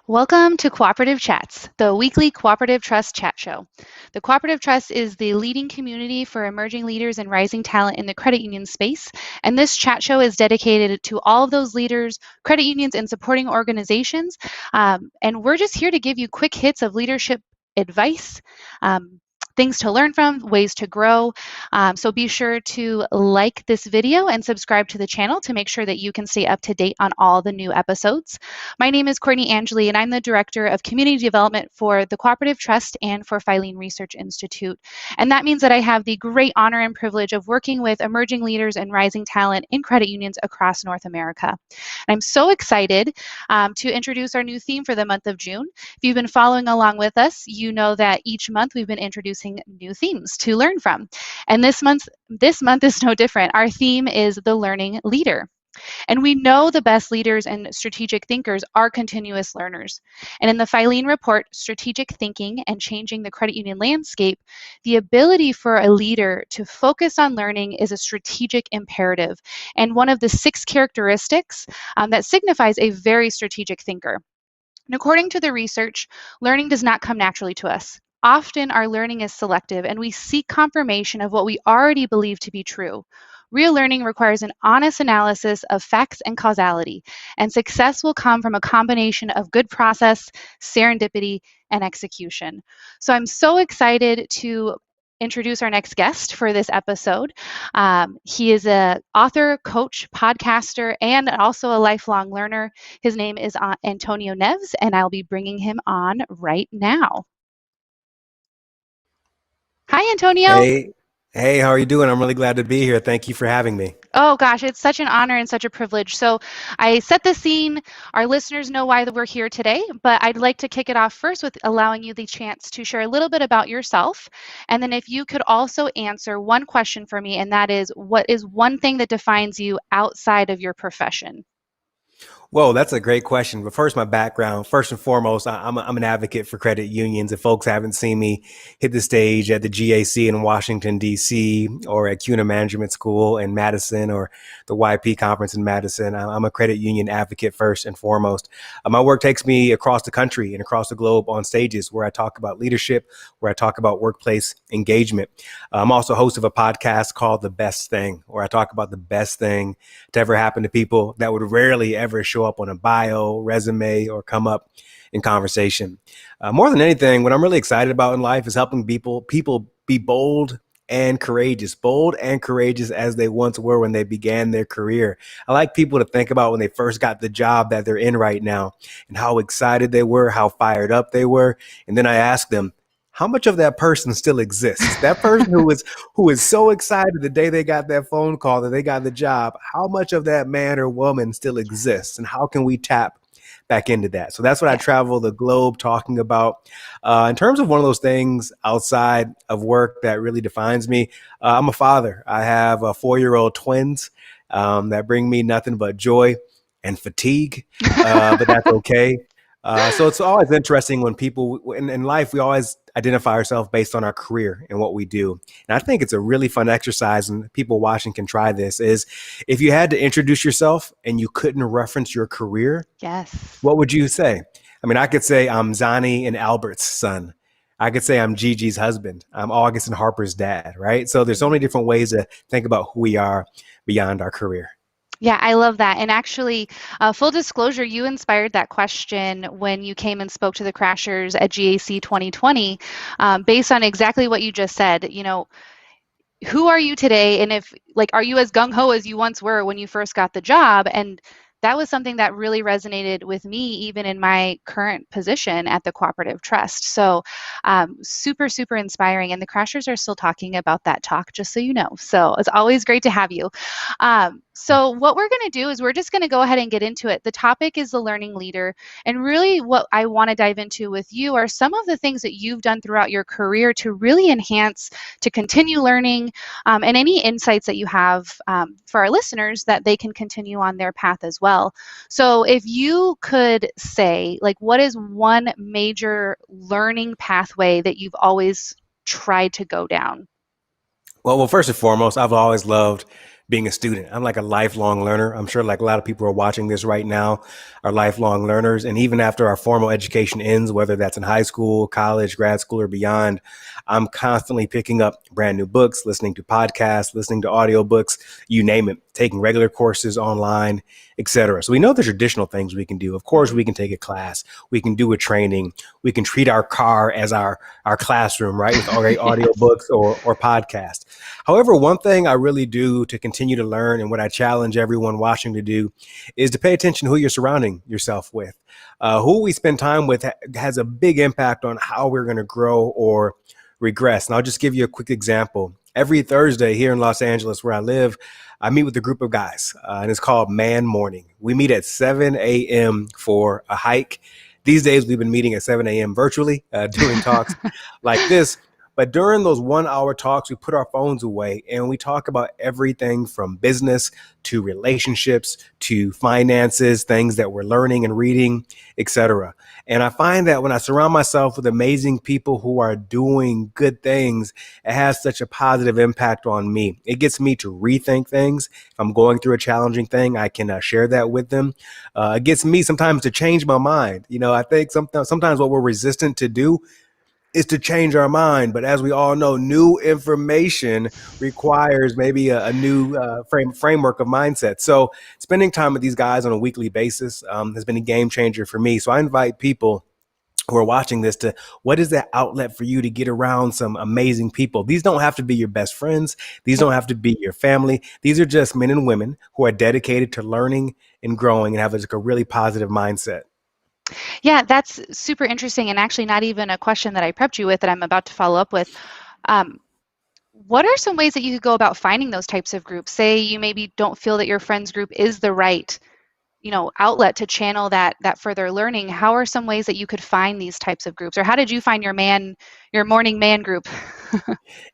Welcome to Cooperative Chats, the weekly Cooperative Trust chat show. The Cooperative Trust is the leading community for emerging leaders and rising talent in the credit union space. And this chat show is dedicated to all of those leaders, credit unions, and supporting organizations. And we're just here to give you quick hits of leadership advice. Things to learn from, ways to grow. So be sure to like this video and subscribe to the channel to make sure that you can stay up to date on all the new episodes. My name is Courtney Angeli, and I'm the Director of Community Development for the Cooperative Trust and for Filene Research Institute. And that means that I have the great honor and privilege of working with emerging leaders and rising talent in credit unions across North America. And I'm so excited to introduce our new theme for the month of June. If you've been following along with us, you know that each month we've been introducing new themes to learn from. And this month is no different. Our theme is the learning leader. And we know the best leaders and strategic thinkers are continuous learners. And in the Filene report, Strategic Thinking and Changing the Credit Union Landscape, the ability for a leader to focus on learning is a strategic imperative and one of the 6 characteristics that signifies a very strategic thinker. And according to the research, learning does not come naturally to us. Often our learning is selective and we seek confirmation of what we already believe to be true. Real learning requires an honest analysis of facts and causality, and success will come from a combination of good process, serendipity, and execution. So I'm so excited to introduce our next guest for this episode. He is an author, coach, podcaster, and also a lifelong learner. His name is Antonio Neves, and I'll be bringing him on right now. Hi, Antonio. Hey, how are you doing? I'm really glad to be here. Thank you for having me. Oh gosh, it's such an honor and such a privilege. So I set the scene. Our listeners know why we're here today, but I'd like to kick it off first with allowing you the chance to share a little bit about yourself. And then if you could also answer one question for me, and that is, what is one thing that defines you outside of your profession? Whoa, that's a great question. But first, my background. First and foremost, I'm an advocate for credit unions. If folks haven't seen me hit the stage at the GAC in Washington, D.C., or at CUNA Management School in Madison, or the YP conference in Madison, I'm a credit union advocate first and foremost. My work takes me across the country and across the globe on stages where I talk about leadership, where I talk about workplace engagement. I'm also host of a podcast called The Best Thing, where I talk about the best thing to ever happen to people that would rarely ever show up on a bio, resume, or come up in conversation. More than anything, what I'm really excited about in life is helping people be bold and courageous as they once were when they began their career. I like people to think about when they first got the job that they're in right now and how excited they were, how fired up they were. And then I ask them, how much of that person still exists? That person who is so excited the day they got that phone call that they got the job, how much of that man or woman still exists? And how can we tap back into that? So that's what I Yeah. travel the globe talking about. In terms of one of those things outside of work that really defines me, I'm a father. I have 4-year-old twins that bring me nothing but joy and fatigue, but that's okay. So it's always interesting when people in life, we always identify ourselves based on our career and what we do. And I think it's a really fun exercise, and people watching can try this, is if you had to introduce yourself and you couldn't reference your career, Yes. what would you say? I mean, I could say I'm Zani and Albert's son. I could say I'm Gigi's husband. I'm August and Harper's dad, right? So there's so many different ways to think about who we are beyond our career. Yeah, I love that. And actually, full disclosure, you inspired that question when you came and spoke to the Crashers at GAC 2020, based on exactly what you just said. You know, who are you today? And if, like, are you as gung ho as you once were when you first got the job? And that was something that really resonated with me, even in my current position at the Cooperative Trust. So, super, super inspiring. And the Crashers are still talking about that talk, just so you know. So, it's always great to have you. So what we're going to do is we're just going to go ahead and get into it. The topic is the learning leader. And really what I want to dive into with you are some of the things that you've done throughout your career to really enhance, to continue learning, and any insights that you have for our listeners that they can continue on their path as well. So if you could say, like, what is one major learning pathway that you've always tried to go down? Well, first and foremost, I've always loved being a student. I'm like a lifelong learner. I'm sure like a lot of people are watching this right now are lifelong learners. And even after our formal education ends, whether that's in high school, college, grad school, or beyond, I'm constantly picking up brand new books, listening to podcasts, listening to audiobooks, you name it, taking regular courses online, etc. So we know the traditional things we can do. Of course, Mm-hmm. we can take a class, we can do a training, we can treat our car as our classroom, right, with great Yes. audiobooks or podcasts. However, one thing I really do to continue to learn and what I challenge everyone watching to do is to pay attention to who you're surrounding yourself with. Who we spend time with has a big impact on how we're going to grow or regress. And I'll just give you a quick example. Every Thursday here in Los Angeles, where I live, I meet with a group of guys, and it's called Man Morning. We meet at 7 a.m. for a hike. These days, we've been meeting at 7 a.m. virtually, doing talks like this. But during those 1 hour talks, we put our phones away and we talk about everything from business to relationships to finances, things that we're learning and reading, etc. And I find that when I surround myself with amazing people who are doing good things, it has such a positive impact on me. It gets me to rethink things. If I'm going through a challenging thing, I can share that with them. It gets me sometimes to change my mind. I think sometimes what we're resistant to do is to change our mind. But as we all know, new information requires maybe a new framework of mindset. So spending time with these guys on a weekly basis has been a game changer for me. So I invite people who are watching this to what is that outlet for you to get around some amazing people. These don't have to be your best friends. These Yep. don't have to be your family. These are just men and women who are dedicated to learning and growing and have like a really positive mindset. Yeah, that's super interesting, and actually not even a question that I prepped you with that I'm about to follow up with. Um, what are some ways that you could go about finding those types of groups? Say you maybe don't feel that your friends group is the right, outlet to channel that further learning. How are some ways that you could find these types of groups, or how did you find your morning man group?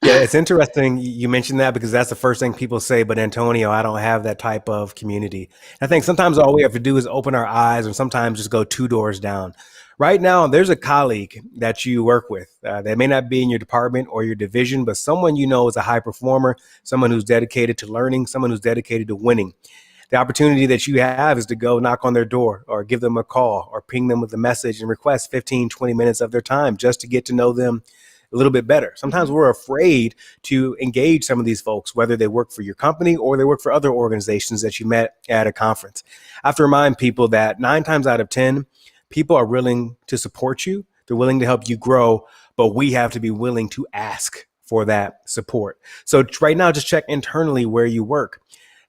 Yeah, it's interesting you mentioned that because that's the first thing people say. But Antonio, I don't have that type of community. I think sometimes all we have to do is open our eyes and sometimes just go two doors down. Right now, there's a colleague that you work with that may not be in your department or your division, but someone you know is a high performer, someone who's dedicated to learning, someone who's dedicated to winning. The opportunity that you have is to go knock on their door or give them a call or ping them with a message and request 15, 20 minutes of their time just to get to know them a little bit better. Sometimes Hmm. we're afraid to engage some of these folks, whether they work for your company or they work for other organizations that you met at a conference. I have to remind people that 9 times out of 10, people are willing to support you. They're willing to help you grow, but we have to be willing to ask for that support. So right now, just check internally where you work.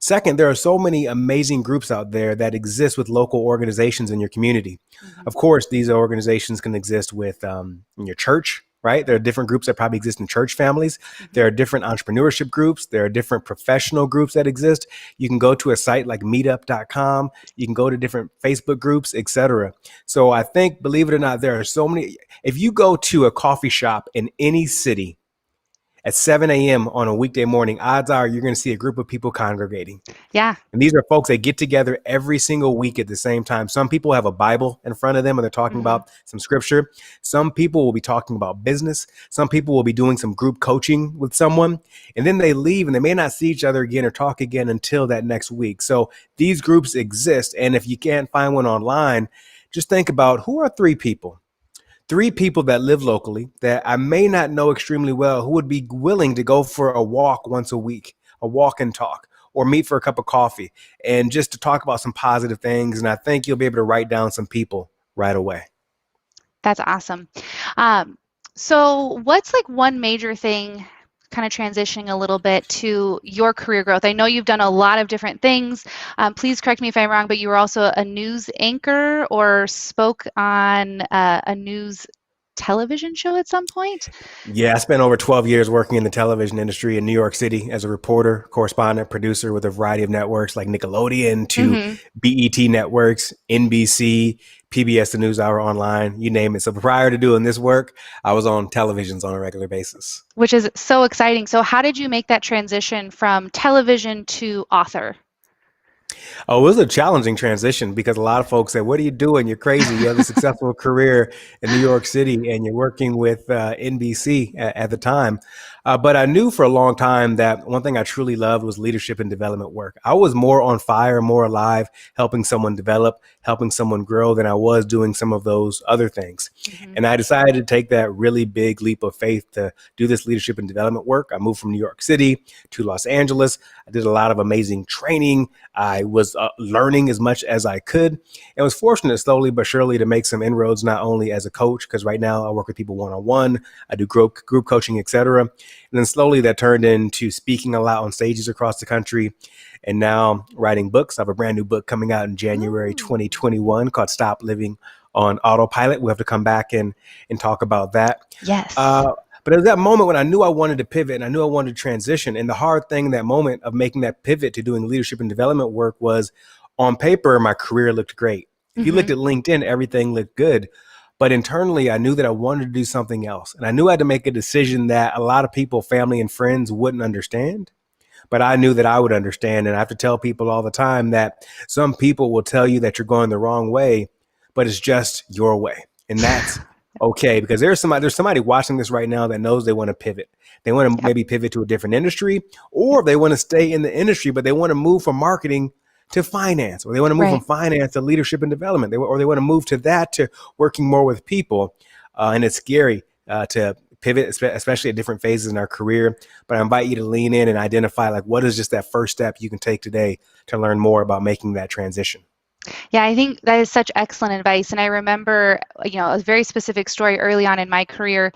Second, there are so many amazing groups out there that exist with local organizations in your community. Hmm. Of course, these organizations can exist with in your church, right? There are different groups that probably exist in church families. Hmm. There are different entrepreneurship groups. There are different professional groups that exist. You can go to a site like meetup.com. You can go to different Facebook groups, etc. So I think, believe it or not, there are so many. If you go to a coffee shop in any city at 7 a.m. on a weekday morning, odds are you're going to see a group of people congregating. Yeah. And these are folks that get together every single week at the same time. Some people have a Bible in front of them and they're talking Hmm. about some scripture. Some people will be talking about business. Some people will be doing some group coaching with someone. And then they leave and they may not see each other again or talk again until that next week. So these groups exist. And if you can't find one online, just think about who are three people that live locally that I may not know extremely well who would be willing to go for a walk once a week, a walk and talk, or meet for a cup of coffee and just to talk about some positive things. And I think you'll be able to write down some people right away. That's awesome. Um, so, what's like one major thing, kind of transitioning a little bit to your career growth? I know you've done a lot of different things. Please correct me if I'm wrong, but you were also a news anchor or spoke on a news television show at some point. Yeah, I spent over 12 years working in the television industry in New York City as a reporter, correspondent, producer with a variety of networks like Nickelodeon to Hmm. BET networks, NBC, PBS, the NewsHour online, you name it. So prior to doing this work, I was on televisions on a regular basis. Which is so exciting. So, how did you make that transition from television to author? Oh, it was a challenging transition because a lot of folks said, "What are you doing? You're crazy. You have a successful career in New York City, and you're working with NBC at the time." But I knew for a long time that one thing I truly loved was leadership and development work. I was more on fire, more alive, helping someone develop, helping someone grow than I was doing some of those other things. Hmm. And I decided to take that really big leap of faith to do this leadership and development work. I moved from New York City to Los Angeles. I did a lot of amazing training. I was learning as much as I could and was fortunate slowly but surely to make some inroads, not only as a coach, because right now I work with people one-on-one, I do group coaching, etc. And then slowly that turned into speaking a lot on stages across the country. And now writing books. I have a brand new book coming out in January Ooh. 2021 called Stop Living on Autopilot. We'll have to come back and talk about that. Yes. Uh, but it was that moment when I knew I wanted to pivot and I knew I wanted to transition. And the hard thing in that moment of making that pivot to doing leadership and development work was on paper, my career looked great. If you Hmm. looked at LinkedIn, everything looked good. But internally, I knew that I wanted to do something else. And I knew I had to make a decision that a lot of people, family and friends wouldn't understand, but I knew that I would understand. And I have to tell people all the time that some people will tell you that you're going the wrong way, but it's just your way. And that's okay because there's somebody watching this right now that knows they want to pivot. They want to Yep. maybe pivot to a different industry, Yep. or they want to stay in the industry, but they want to move from marketing to finance, or they want to move from Right. finance to leadership and development, or they want to move to that to working more with people. And it's scary to pivot, especially at different phases in our career. But I invite you to lean in and identify like what is just that first step you can take today to learn more about making that transition. Yeah, I think that is such excellent advice. And I remember, a very specific story early on in my career.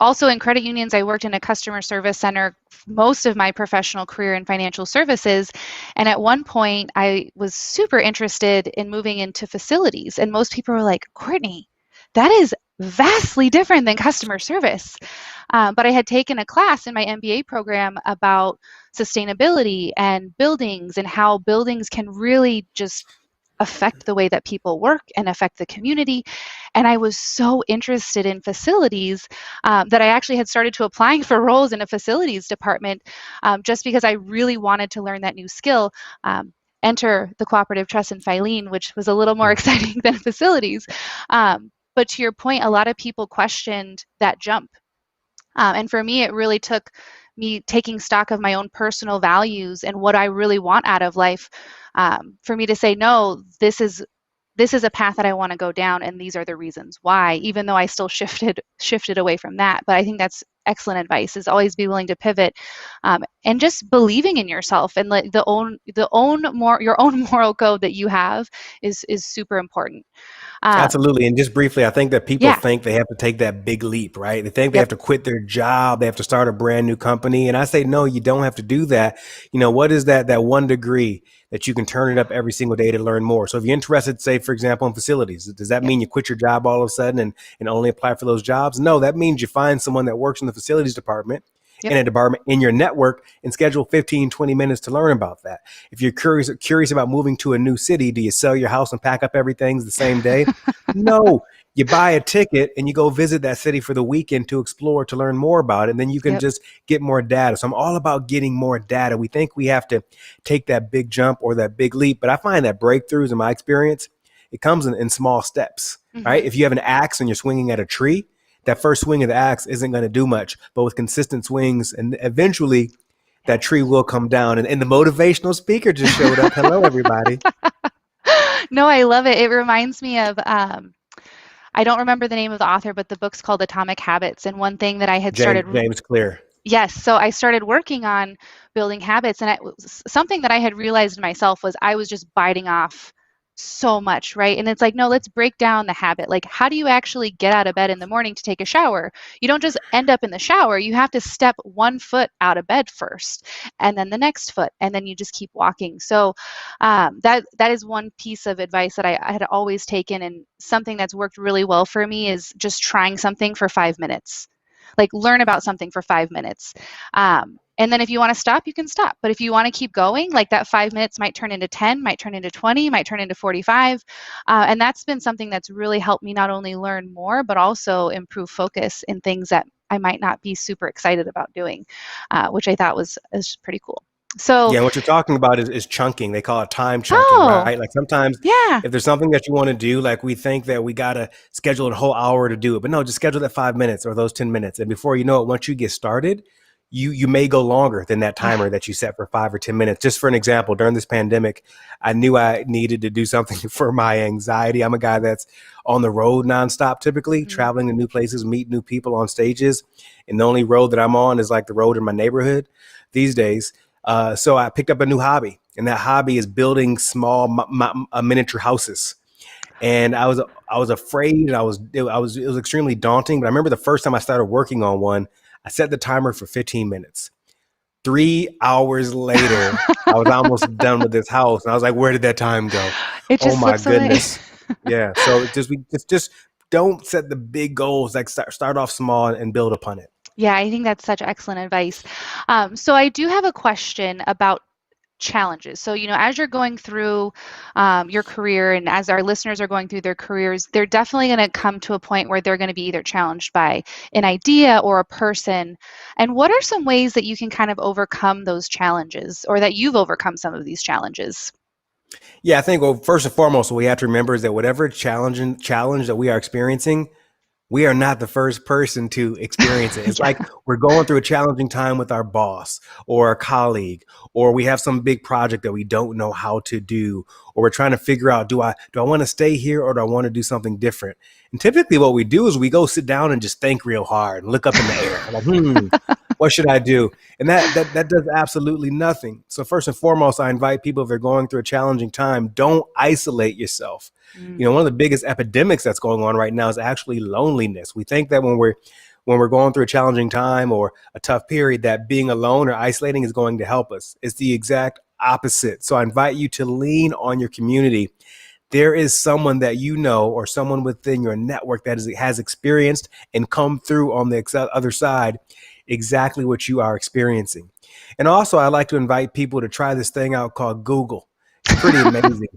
Also in credit unions, I worked in a customer service center most of my professional career in financial services. And at one point, I was super interested in moving into facilities. And most people were like, Courtney, that is vastly different than customer service. But I had taken a class in my MBA program about sustainability and buildings and how buildings can really just affect the way that people work and affect the community. And I was so interested in facilities that I actually had started to applying for roles in a facilities department just because I really wanted to learn that new skill. Enter the Cooperative Trust and Filene, which was a little more Mm. exciting than facilities. But to your point, a lot of people questioned that jump. And for me, it really took me taking stock of my own personal values and what I really want out of life, for me to say, no, this is a path that I want to go down, and these are the reasons why. Even though I still shifted away from that, but I think that's excellent advice. Is always be willing to pivot, and just believing in yourself and like your own moral code that you have is super important. Um, Absolutely. And just briefly, I think that people yeah. think they have to take that big leap, right? They think they Yep. have to quit their job, they have to start a brand new company. And I say, no, you don't have to do that. What is that one degree that you can turn it up every single day to learn more? So if you're interested, say, for example, in facilities, does that Yep. mean you quit your job all of a sudden and only apply for those jobs? No, that means you find someone that works in the facilities department Yep. in a department in your network and schedule 15, 20 minutes to learn about that. If you're curious about moving to a new city, do you sell your house and pack up everything the same day? No, you buy a ticket and you go visit that city for the weekend to explore, to learn more about it. And then you can Yep. just get more data. So I'm all about getting more data. We think we have to take that big jump or that big leap. But I find that breakthroughs, in my experience, it comes in small steps, right? Hmm. If you have an axe and you're swinging at a tree, that first swing of the axe isn't going to do much. But with consistent swings, and eventually that tree Yes. will come down. And the motivational speaker just showed up. Hello, everybody. No, I love it. It reminds me of I don't remember the name of the author, but the book's called Atomic Habits. And one thing that I had James started, James Clear. yes, so I started working on building habits, and something that I had realized myself was I was just biting off so much, right? And it's like, no, let's break down the habit. Like, how do you actually get out of bed in the morning to take a shower? You don't just end up in the shower. You have to step one foot out of bed first, and then the next foot, and then you just keep walking. So that is one piece of advice that I had always taken, and something that's worked really well for me is just trying something for 5 minutes. Like learn about something for 5 minutes. And then if you want to stop, you can stop. But if you want to keep going, like that 5 minutes might turn into 10, might turn into 20, might turn into 45. And that's been something that's really helped me not only learn more, but also improve focus in things that I might not be super excited about doing, which I thought was pretty cool. So, Yeah, what you're talking about is chunking. They call it time chunking, oh, right? Like sometimes yeah. if there's something that you want to do, like we think that we gotta schedule a whole hour to do it, but no, just schedule that 5 minutes or those 10 minutes, and before you know it, once you get started, you may go longer than that Yeah. timer that you set for 5 or 10 minutes. Just for an example, during this pandemic, I knew I needed to do something for my anxiety. I'm a guy that's on the road nonstop, typically Hmm. traveling to new places, meet new people on stages, and the only road that I'm on is like the road in my neighborhood these days. So I picked up a new hobby, and that hobby is building small miniature houses. And I was afraid, and it was extremely daunting. But I remember the first time I started working on one, I set the timer for 15 minutes. 3 hours later, I was almost done with this house, and I was like, "Where did that time go? It Oh just my slips away. goodness!" Yeah. So we just don't set the big goals. Like start off small and build upon it. Yeah, I think that's such excellent advice. So I do have a question about challenges. So, as you're going through your career and as our listeners are going through their careers, they're definitely going to come to a point where they're going to be either challenged by an idea or a person. And what are some ways that you can kind of overcome those challenges or that you've overcome some of these challenges? Yeah, I think well, first and foremost, what we have to remember is that whatever challenge that we are experiencing, we are not the first person to experience it. It's Yeah. like we're going through a challenging time with our boss or a colleague, or we have some big project that we don't know how to do, or we're trying to figure out do I want to stay here or do I want to do something different? And typically what we do is we go sit down and just think real hard and look up in the air. Like, what should I do? And that does absolutely nothing. So first and foremost, I invite people if they're going through a challenging time, don't isolate yourself. Mm, One of the biggest epidemics that's going on right now is actually loneliness. We think that when we're going through a challenging time or a tough period, that being alone or isolating is going to help us. It's the exact opposite. So I invite you to lean on your community. There is someone that you know or someone within your network that has experienced and come through on the other side exactly what you are experiencing. And also, I like to invite people to try this thing out called Google. It's pretty amazing.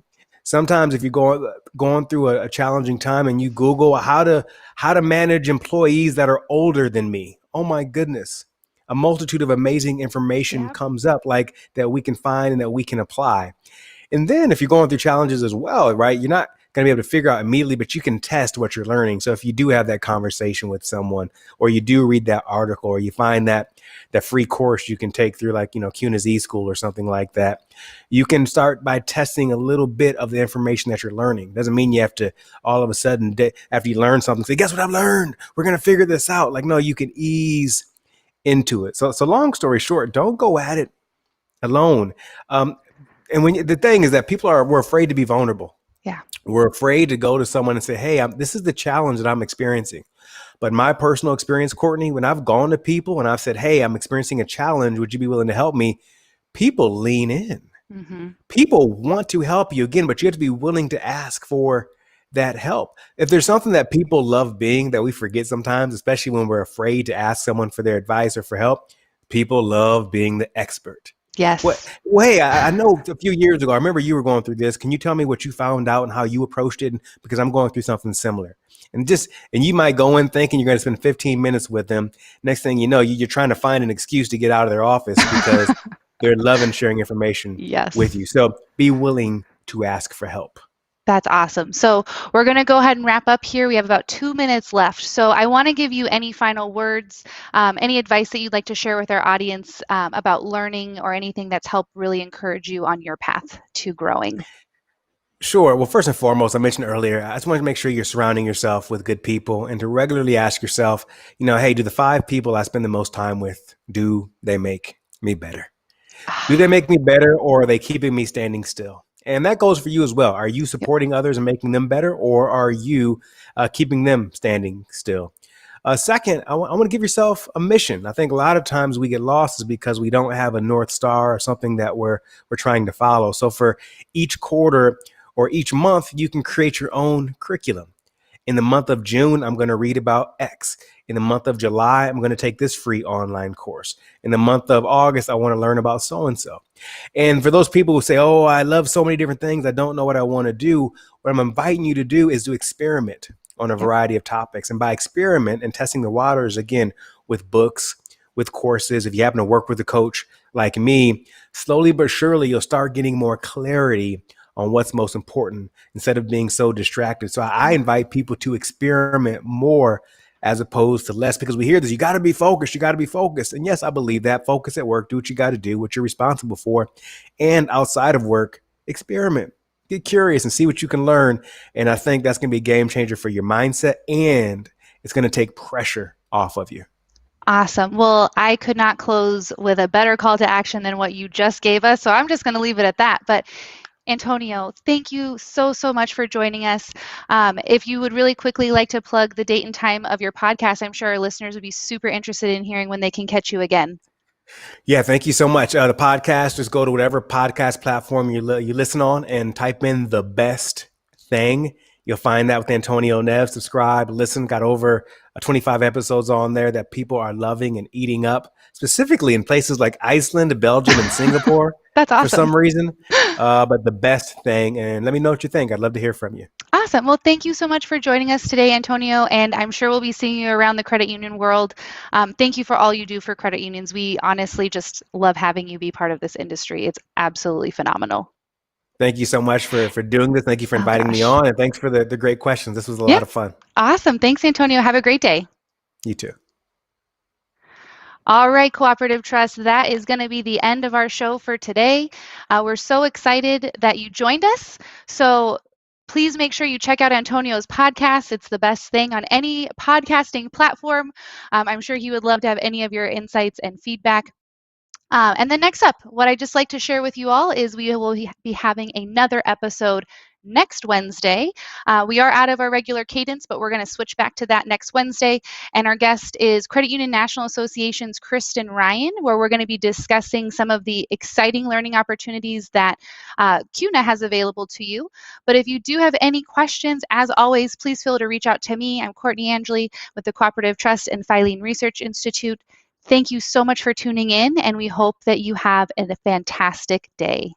Sometimes if you're going through a challenging time and you Google how to manage employees that are older than me, oh my goodness, a multitude of amazing information yeah. comes up like that we can find and that we can apply. And then if you're going through challenges as well, right, you're not going to be able to figure out immediately, but you can test what you're learning. So if you do have that conversation with someone, or you do read that article, or you find that free course you can take through like, CUNA Z School or something like that, you can start by testing a little bit of the information that you're learning. Doesn't mean you have to all of a sudden, after you learn something, say, guess what I've learned? We're going to figure this out. Like, no, you can ease into it. So long story short, don't go at it alone. Um, and the thing is that we're afraid to be vulnerable. Yeah. We're afraid to go to someone and say, "Hey, this is the challenge that I'm experiencing." But my personal experience, Courtney, when I've gone to people and I've said, "Hey, I'm experiencing a challenge. Would you be willing to help me?" People lean in. Hmm. People want to help you again, but you have to be willing to ask for that help. If there's something that people love being that we forget sometimes, especially when we're afraid to ask someone for their advice or for help, people love being the expert. What? Yes. Well, hey, I know a few years ago, I remember you were going through this. Can you tell me what you found out and how you approached it? Because I'm going through something similar. And you might go in thinking you're going to spend 15 minutes with them. Next thing you know, you're trying to find an excuse to get out of their office because they're loving sharing information with Yes. you. So be willing to ask for help. That's awesome. So we're going to go ahead and wrap up here. We have about 2 minutes left. So I want to give you any final words, any advice that you'd like to share with our audience about learning or anything that's helped really encourage you on your path to growing. Sure. Well, first and foremost, I mentioned earlier, I just want to make sure you're surrounding yourself with good people and to regularly ask yourself, hey, do the 5 people I spend the most time with, do they make me better? Do they Ah, make me better or are they keeping me standing still? And that goes for you as well. Are you yep, supporting others and making them better or are you keeping them standing still? Second, I want to give yourself a mission. I think a lot of times we get lost is because we don't have a North Star or something that we're trying to follow. So for each quarter or each month, you can create your own curriculum. In the month of June, I'm going to read about X. In the month of July, I'm going to take this free online course. In the month of August, I want to learn about so and so. And for those people who say, "Oh, I love so many different things, I don't know what I want to do," what I'm inviting you to do is to experiment on a yep, variety of topics. And by experiment and testing the waters, again, with books, with courses, if you happen to work with a coach like me, slowly but surely you'll start getting more clarity on what's most important instead of being so distracted. So I invite people to experiment more as opposed to less, because we hear this, you got to be focused, you got to be focused. And yes, I believe that. Focus at work, do what you got to do, what you're responsible for. And outside of work, experiment, get curious and see what you can learn. And I think that's going to be a game changer for your mindset, and it's going to take pressure off of you. Awesome. Well, I could not close with a better call to action than what you just gave us, so I'm just going to leave it at that. But Antonio, thank you so, so much for joining us. If you would really quickly like to plug the date and time of your podcast, I'm sure our listeners would be super interested in hearing when they can catch you again. Yeah, thank you so much. The podcast, just go to whatever podcast platform you listen on and type in The Best Thing. You'll find that with Antonio Neves. Subscribe, listen. Got over 25 episodes on there that people are loving and eating up, specifically in places like Iceland, Belgium, and Singapore. That's For awesome. some reason. But The Best Thing. And let me know what you think. I'd love to hear from you. Awesome. Well, thank you so much for joining us today, Antonio, and I'm sure we'll be seeing you around the credit union world. Thank you for all you do for credit unions. We honestly just love having you be part of this industry. It's absolutely phenomenal. Thank you so much for doing this. Thank you for Oh, inviting me gosh. on. And thanks for the great questions. This was a Yeah. lot of fun. Awesome. Thanks, Antonio. Have a great day. You too. All right, Cooperative Trust, that is going to be the end of our show for today. We're so excited that you joined us. So please make sure you check out Antonio's podcast. It's the best thing on any podcasting platform. I'm sure he would love to have any of your insights and feedback. And then next up, what I'd just like to share with you all is we will be having another episode next Wednesday. We are out of our regular cadence, but we're going to switch back to that next Wednesday. And our guest is Credit Union National Association's Kristen Ryan, where we're going to be discussing some of the exciting learning opportunities that CUNA has available to you. But if you do have any questions, as always, please feel to reach out to me. I'm Courtney Angeli with the Cooperative Trust and Filene Research Institute. Thank you so much for tuning in, and we hope that you have a fantastic day.